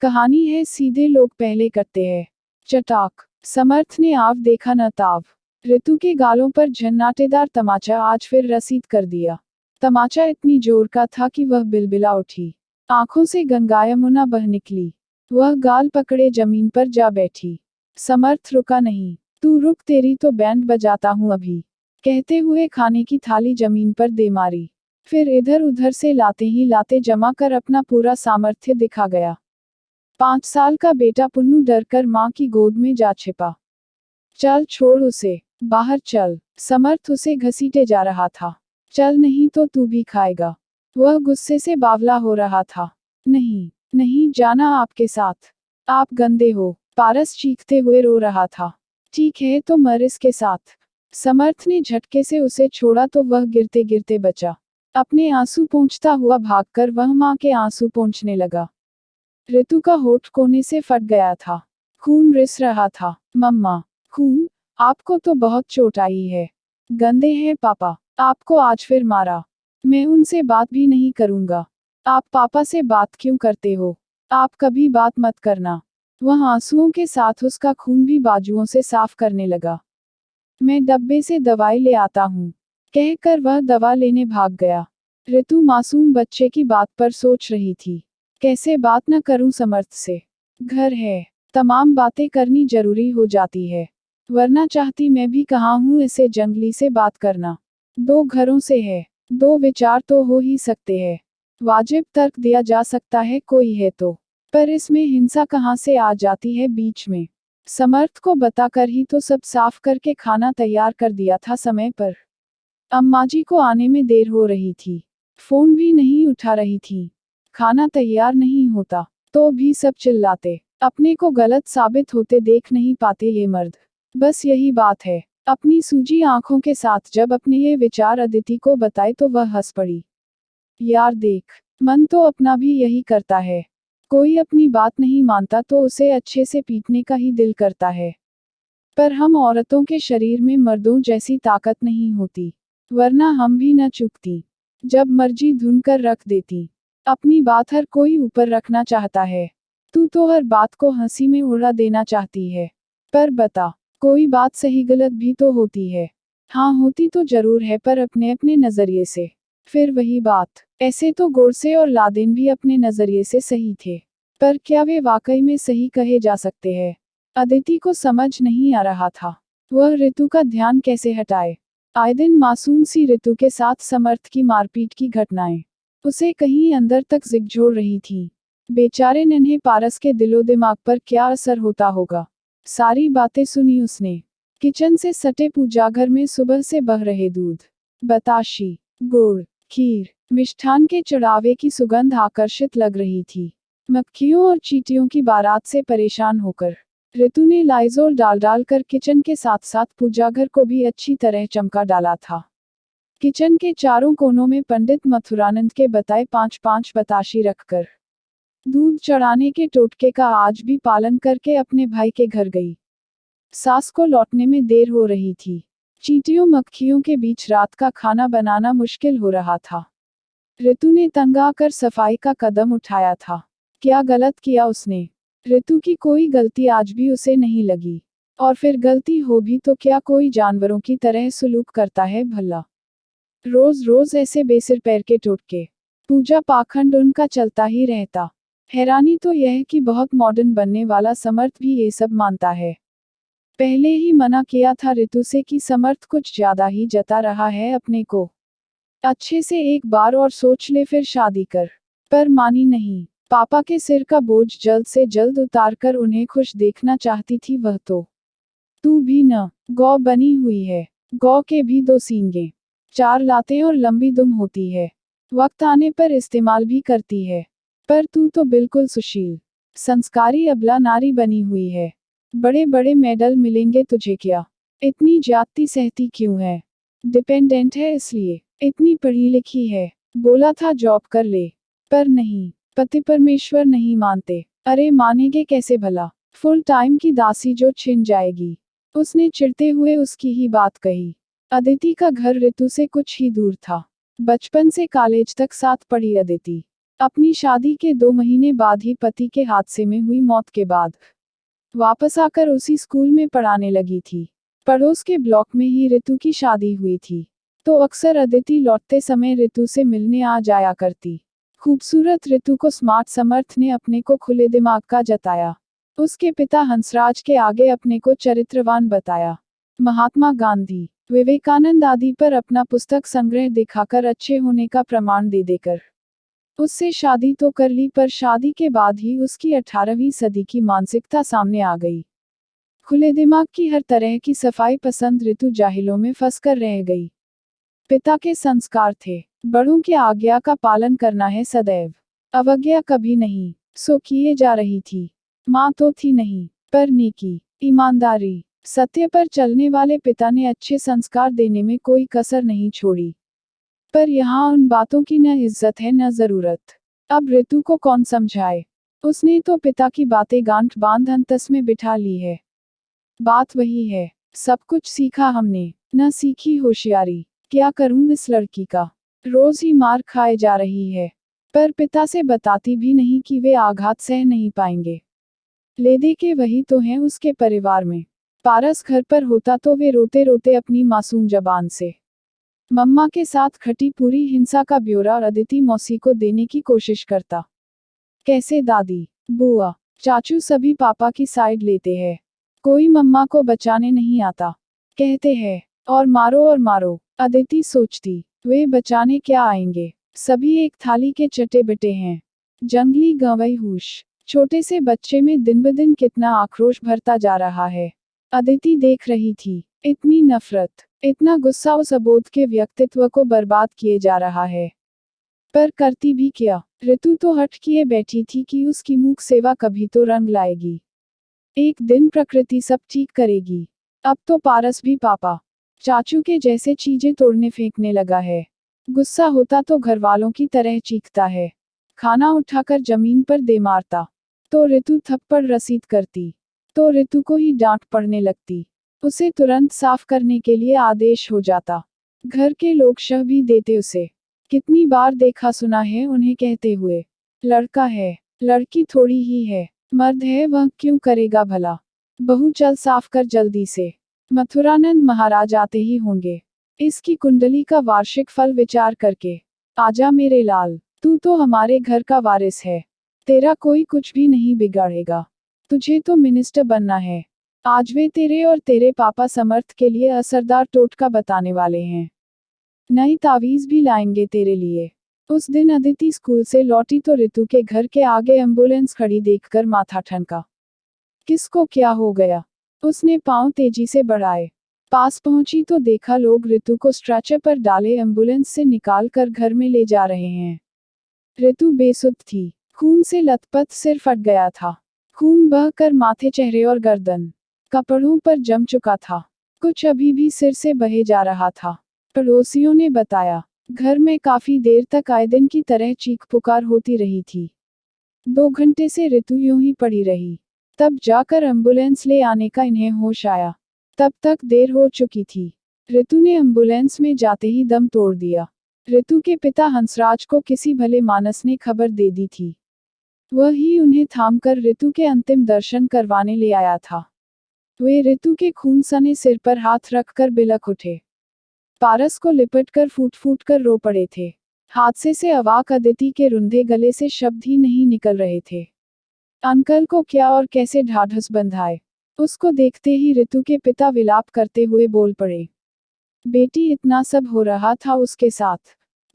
कहानी है सीधे लोग पहले करते हैं। चटाक। समर्थ ने आव देखा न ताव। ऋतु के गालों पर झन्नाटेदार तमाचा आज फिर रसीद कर दिया। तमाचा इतनी जोर का था कि वह बिलबिला उठी। आंखों से गंगायमुना बह निकली। वह गाल पकड़े जमीन पर जा बैठी। समर्थ रुका नहीं। तू रुक, तेरी तो बैंड बजाता हूं अभी, कहते हुए खाने की थाली जमीन पर दे मारी। फिर इधर उधर से लाते ही लाते जमा कर अपना पूरा सामर्थ्य दिखा गया। 5 साल का बेटा पुन्नू डरकर मां की गोद में जा छिपा। चल छोड़ उसे, बाहर चल। समर्थ उसे घसीटे जा रहा था। चल नहीं तो तू भी खाएगा। वह गुस्से से बावला हो रहा था। नहीं, नहीं जाना आपके साथ। आप गंदे हो। पारस चीखते हुए रो रहा था। ठीक है तो मर इसके साथ। समर्थ ने झटके से उसे छोड़ा तो वह गिरते गिरते बचा। अपने आंसू पोंछता हुआ भागकर वह मां के आंसू पोंछने लगा। ऋतु का होठ कोने से फट गया था। खून रिस रहा था। मम्मा, खून? आपको तो बहुत चोट आई है। गंदे हैं पापा, आपको आज फिर मारा। मैं उनसे बात भी नहीं करूंगा। आप पापा से बात क्यों करते हो? आप कभी बात मत करना। वह आंसुओं के साथ उसका खून भी बाजुओं से साफ करने लगा। मैं डब्बे से दवाई ले आता हूँ, कहकर वह दवा लेने भाग गया। ऋतु मासूम बच्चे की बात पर सोच रही थी। कैसे बात न करूं समर्थ से? घर है, तमाम बातें करनी जरूरी हो जाती है। वरना चाहती मैं भी कहाँ हूँ इसे जंगली से बात करना। 2 घरों से है, 2 विचार तो हो ही सकते हैं। वाजिब तर्क दिया जा सकता है कोई है तो, पर इसमें हिंसा कहाँ से आ जाती है बीच में। समर्थ को बताकर ही तो सब साफ करके खाना तैयार कर दिया था समय पर। अम्माजी को आने में देर हो रही थी। फोन भी नहीं उठा रही थी। खाना तैयार नहीं होता तो भी सब चिल्लाते। अपने को गलत साबित होते देख नहीं पाते ये मर्द। बस यही बात है। अपनी सूजी आंखों के साथ जब अपने ये विचार अदिति को बताए तो वह हंस पड़ी। यार देख, मन तो अपना भी यही करता है। कोई अपनी बात नहीं मानता तो उसे अच्छे से पीटने का ही दिल करता है। पर हम औरतों के शरीर में मर्दों जैसी ताकत नहीं होती, वरना हम भी न चूकती। जब मर्जी धुन कर रख देती। अपनी बात हर कोई ऊपर रखना चाहता है। तू तो हर बात को हंसी में उड़ा देना चाहती है। पर बता, कोई बात सही गलत भी तो होती है। हाँ होती तो जरूर है, पर अपने अपने नजरिए से। फिर वही बात, ऐसे तो गोडसे और लादेन भी अपने नजरिए से सही थे, पर क्या वे वाकई में सही कहे जा सकते हैं? अदिति को समझ नहीं आ रहा था। वह ऋतु का ध्यान कैसे हटाए। आए दिन मासूम सी ऋतु के साथ समर्थ की मारपीट की घटनाएं उसे कहीं अंदर तक झिकझोर रही थी। बेचारे नन्हे पारस के दिलो दिमाग पर क्या असर होता होगा। सारी बातें सुनी उसने। किचन से सटे पूजाघर में सुबह से बह रहे दूध, बताशी, गुड़, खीर, मिष्ठान के चढ़ावे की सुगंध आकर्षित लग रही थी। मक्खियों और चींटियों की बारात से परेशान होकर ऋतु ने लाइजोल डाल डाल कर किचन के साथ साथ पूजाघर को भी अच्छी तरह चमका डाला था। किचन के चारों कोनों में पंडित मथुरानंद के बताए 5-5 बताशी रखकर दूध चढ़ाने के टोटके का आज भी पालन करके अपने भाई के घर गई। सास को लौटने में देर हो रही थी। चींटियों मक्खियों के बीच रात का खाना बनाना मुश्किल हो रहा था। ऋतु ने तंग आकर सफाई का कदम उठाया था। क्या गलत किया उसने? ऋतु की कोई गलती आज भी उसे नहीं लगी। और फिर गलती हो भी तो क्या कोई जानवरों की तरह सुलूक करता है भला? रोज रोज ऐसे बेसिर पैर के टोटके, पूजा पाखंड उनका चलता ही रहता। हैरानी तो यह कि बहुत मॉडर्न बनने वाला समर्थ भी ये सब मानता है। पहले ही मना किया था ऋतु से कि समर्थ कुछ ज्यादा ही जता रहा है अपने को। अच्छे से एक बार और सोच ले फिर शादी कर। पर मानी नहीं। पापा के सिर का बोझ जल्द से जल्द उतारकर उन्हें खुश देखना चाहती थी वह तो। तू भी न, गौ बनी हुई है। गौ के भी 2 सींगे, 4 लातें और लंबी दुम होती है। वक्त आने पर इस्तेमाल भी करती है। पर तू तो बिल्कुल सुशील, संस्कारी अबला नारी बनी हुई है। बड़े बड़े मेडल मिलेंगे तुझे क्या? इतनी ज्यादती सहती क्यों है? डिपेंडेंट है इसलिए। इतनी पढ़ी लिखी है, बोला था जॉब कर ले। पर नहीं, पति परमेश्वर नहीं मानते। अरे मानेंगे कैसे भला? फुल टाइम की दासी जो छिन जाएगी। उसने चिढ़ते हुए उसकी ही बात कही। अदिति का घर ऋतु से कुछ ही दूर था। बचपन से कॉलेज तक साथ पढ़ी अदिति। अपनी शादी के 2 महीने बाद ही पति के हादसे में हुई मौत के बाद वापस आकर उसी स्कूल में पढ़ाने लगी थी। पड़ोस के ब्लॉक में ही ऋतु की शादी हुई थी, तो अक्सर अदिति लौटते समय ऋतु से मिलने आ जाया करती। खूबसूरत ऋतु को स्मार्ट समर्थ ने अपने को खुले दिमाग का जताया। उसके पिता हंसराज के आगे अपने को चरित्रवान बताया। महात्मा गांधी, विवेकानंद आदि पर अपना पुस्तक संग्रह दिखाकर अच्छे होने का प्रमाण दे देकर उससे शादी तो कर ली, पर शादी के बाद ही उसकी 18वीं सदी की मानसिकता सामने आ गई। खुले दिमाग की हर तरह की सफाई पसंद ऋतु जाहिलों में फंसकर रह गई। पिता के संस्कार थे, बड़ों की आज्ञा का पालन करना है सदैव, अवज्ञा कभी नहीं, सो किए जा रही थी। माँ तो थी नहीं, पर नेकी, ईमानदारी, सत्य पर चलने वाले पिता ने अच्छे संस्कार देने में कोई कसर नहीं छोड़ी। पर यहाँ उन बातों की न इज्जत है न जरूरत। अब ऋतु को कौन समझाए? उसने तो पिता की बातें गांठ बांध अंतस में बिठा ली है। बात वही है, सब कुछ सीखा हमने, न सीखी होशियारी। क्या करूं इस लड़की का, रोज ही मार खाए जा रही है। पर पिता से बताती भी नहीं कि वे आघात सह नहीं पाएंगे। ले दे के वही तो हैं उसके परिवार में। पारस घर पर होता तो वे रोते रोते अपनी मासूम जबान से मम्मा के साथ खटी पूरी हिंसा का ब्यौरा अदिति मौसी को देने की कोशिश करता। कैसे दादी, बुआ, चाचू सभी पापा की साइड लेते हैं। कोई मम्मा को बचाने नहीं आता, कहते हैं और मारो। अदिति सोचती, वे बचाने क्या आएंगे, सभी एक थाली के चटे बिटे हैं। जंगली गंवई हुश, छोटे से बच्चे में दिन ब दिन कितना आक्रोश भरता जा रहा है। अदिति देख रही थी, इतनी नफरत, इतना गुस्सा उस अबोध के व्यक्तित्व को बर्बाद किए जा रहा है। पर करती भी क्या? ऋतु तो हट किए बैठी थी कि उसकी मूक सेवा कभी तो रंग लाएगी। एक दिन प्रकृति सब ठीक करेगी। अब तो पारस भी पापा, चाचू के जैसे चीजें तोड़ने फेंकने लगा है। गुस्सा होता तो घर वालों की तरह चीखता है। खाना उठाकर जमीन पर दे मारता, तो ऋतु थप्पड़ रसीद करती, तो ऋतु को ही डांट पड़ने लगती। उसे तुरंत साफ करने के लिए आदेश हो जाता। घर के लोग शह भी देते उसे। कितनी बार देखा सुना है उन्हें कहते हुए, लड़का है, लड़की थोड़ी ही है, मर्द है वह क्यों करेगा भला। बहू चल साफ कर जल्दी से, मथुरानंद महाराज आते ही होंगे। इसकी कुंडली का वार्षिक फल विचार करके, आजा मेरे लाल, तू तो हमारे घर का वारिस है, तेरा कोई कुछ भी नहीं बिगाड़ेगा। तुझे तो मिनिस्टर बनना है। आज वे तेरे और तेरे पापा समर्थ के लिए असरदार टोटका बताने वाले हैं। नई तावीज भी लाएंगे तेरे लिए। उस दिन अदिति स्कूल से लौटी तो ऋतु के घर के आगे एम्बुलेंस खड़ी देखकर माथा ठनका। किसको क्या हो गया? उसने पांव तेजी से बढ़ाए। पास पहुंची तो देखा लोग ऋतु को स्ट्रेचर पर डाले एम्बुलेंस से निकाल कर घर में ले जा रहे हैं। ऋतु बेसुध थी, खून से लथपथ सिर फट गया था। खून बहकर माथे, चेहरे और गर्दन, कपड़ों पर जम चुका था। कुछ अभी भी सिर से बहे जा रहा था। पड़ोसियों ने बताया, घर में काफी देर तक आए दिन की तरह चीख पुकार होती रही थी। 2 घंटे से ऋतु यूं ही पड़ी रही। तब जाकर एम्बुलेंस ले आने का इन्हें होश आया। तब तक देर हो चुकी थी। ऋतु ने एम्बुलेंस में जाते ही दम तोड़ दिया। ऋतु के पिता हंसराज को किसी भले मानस ने खबर दे दी थी। वह ही उन्हें थामकर ऋतु के अंतिम दर्शन करवाने ले आया था। वे ऋतु के खून सने सिर पर हाथ रखकर बिलख उठे। पारस को लिपटकर फूट फूट कर रो पड़े थे। हादसे से अवाक अदिति के रुंधे गले से शब्द ही नहीं निकल रहे थे। अंकल को क्या और कैसे ढाढ़स बंधाए। उसको देखते ही ऋतु के पिता विलाप करते हुए बोल पड़े, बेटी इतना सब हो रहा था उसके साथ,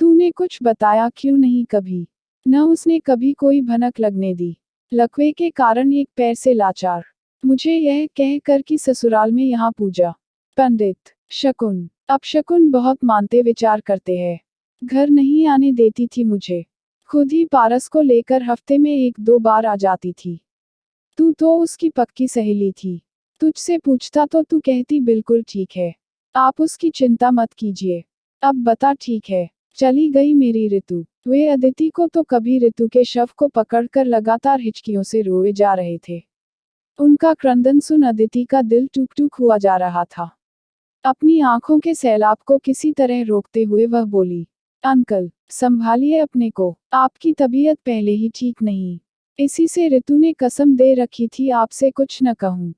तूने कुछ बताया क्यों नहीं कभी? न उसने कभी कोई भनक लगने दी। लकवे के कारण एक पैर से लाचार, मुझे यह कह कर कि ससुराल में यहाँ पूजा। पंडित, शकुन, अपशकुन बहुत मानते विचार करते हैं। घर नहीं आने देती थी मुझे। खुद ही पारस को लेकर हफ्ते में 1-2 बार आ जाती थी। तू तो उसकी पक्की सहेली थी। तुझसे पूछता तो तू कहती बिल्कुल ठीक है, आप उसकी चिंता मत कीजिए। अब बता ठीक है। चली गई मेरी ऋतु। वे अदिति को तो कभी ऋतु के शव को पकड़कर लगातार हिचकियों से रोए जा रहे थे। उनका क्रंदन सुन अदिति का दिल टूक टूक हुआ जा रहा था। अपनी आंखों के सैलाब को किसी तरह रोकते हुए वह बोली, अंकल, संभालिए अपने को, आपकी तबीयत पहले ही ठीक नहीं। इसी से ऋतु ने कसम दे रखी थी आपसे कुछ न कहूं।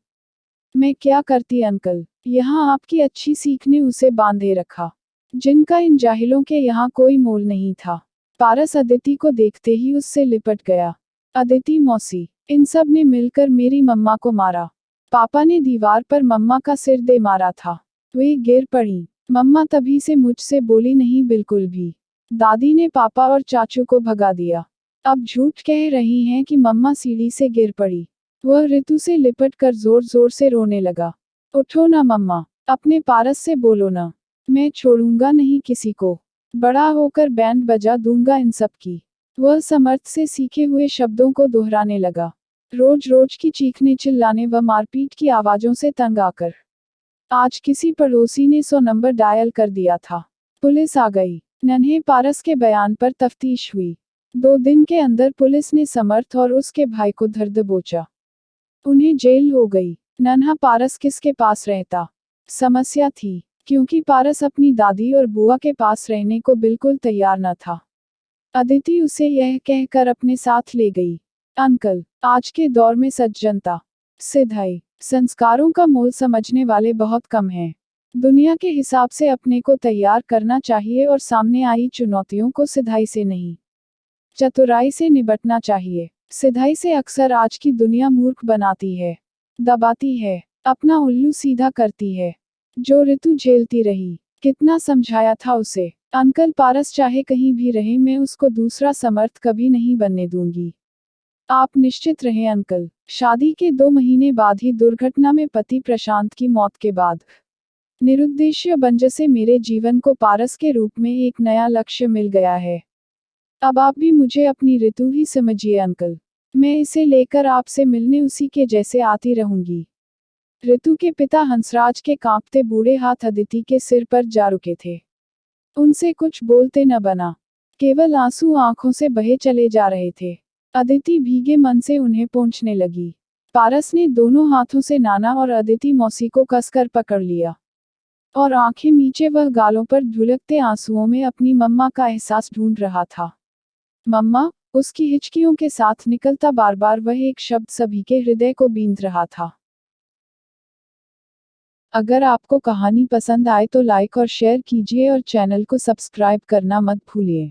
मैं क्या करती अंकल, यहाँ आपकी अच्छी सीख ने उसे बांधे रखा, जिनका इन जाहिलों के यहाँ कोई मोल नहीं था। पारस अदिति को देखते ही उससे लिपट गया। अदिति मौसी, इन सब ने मिलकर मेरी मम्मा को मारा। पापा ने दीवार पर मम्मा का सिर दे मारा था। वे गिर पड़ी। मम्मा तभी से मुझसे बोली नहीं बिल्कुल भी। दादी ने पापा और चाचू को भगा दिया। अब झूठ कह रही हैं कि मम्मा सीढ़ी से गिर पड़ी। वह ऋतु से लिपट कर जोर जोर से रोने लगा। उठो ना मम्मा, अपने पारस से बोलो ना, मैं छोड़ूंगा नहीं किसी को, बड़ा होकर बैंड बजा दूंगा इन सब की। वह समर्थ से सीखे हुए शब्दों को दोहराने लगा। रोज रोज की चीखने चिल्लाने व मारपीट की आवाजों से तंग आकर आज किसी पड़ोसी ने 100 नंबर डायल कर दिया था। पुलिस आ गई। नन्हे पारस के बयान पर तफ्तीश हुई। 2 दिन के अंदर पुलिस ने समर्थ और उसके भाई को धर दबोचा। उन्हें जेल हो गई। नन्हा पारस किसके पास रहता? समस्या थी, क्योंकि पारस अपनी दादी और बुआ के पास रहने को बिल्कुल तैयार न था। अदिति उसे यह कहकर अपने साथ ले गई, अंकल, आज के दौर में सज्जनता, सिधाई, संस्कारों का मोल समझने वाले बहुत कम हैं। दुनिया के हिसाब से अपने को तैयार करना चाहिए और सामने आई चुनौतियों को सिधाई से नहीं, चतुराई से निपटना चाहिए। सिधाई से अक्सर आज की दुनिया मूर्ख बनाती है, दबाती है, अपना उल्लू सीधा करती है। जो ऋतु झेलती रही, कितना समझाया था उसे, अंकल पारस चाहे कहीं भी रहे मैं उसको दूसरा समर्थ कभी नहीं बनने दूंगी। आप निश्चित रहें अंकल। शादी के 2 महीने बाद ही दुर्घटना में पति प्रशांत की मौत के बाद निरुद्देश्य बंजसे मेरे जीवन को पारस के रूप में एक नया लक्ष्य मिल गया है। अब आप भी मुझे अपनी ऋतु ही समझिए अंकल। मैं इसे लेकर आपसे मिलने उसी के जैसे आती रहूंगी। ऋतु के पिता हंसराज के कांपते बूढ़े हाथ अदिति के सिर पर जा रुके थे। उनसे कुछ बोलते न बना, केवल आंसू आंखों से बहे चले जा रहे थे। अदिति भीगे मन से उन्हें पोंछने लगी। पारस ने दोनों हाथों से नाना और अदिति मौसी को कसकर पकड़ लिया और आंखें नीचे वह गालों पर ढुलकते आंसुओं में अपनी मम्मा का एहसास ढूंढ रहा था। मम्मा, उसकी हिचकियों के साथ निकलता बार बार वह एक शब्द सभी के हृदय को बींध रहा था। अगर आपको कहानी पसंद आए तो लाइक और शेयर कीजिए और चैनल को सब्सक्राइब करना मत भूलिए।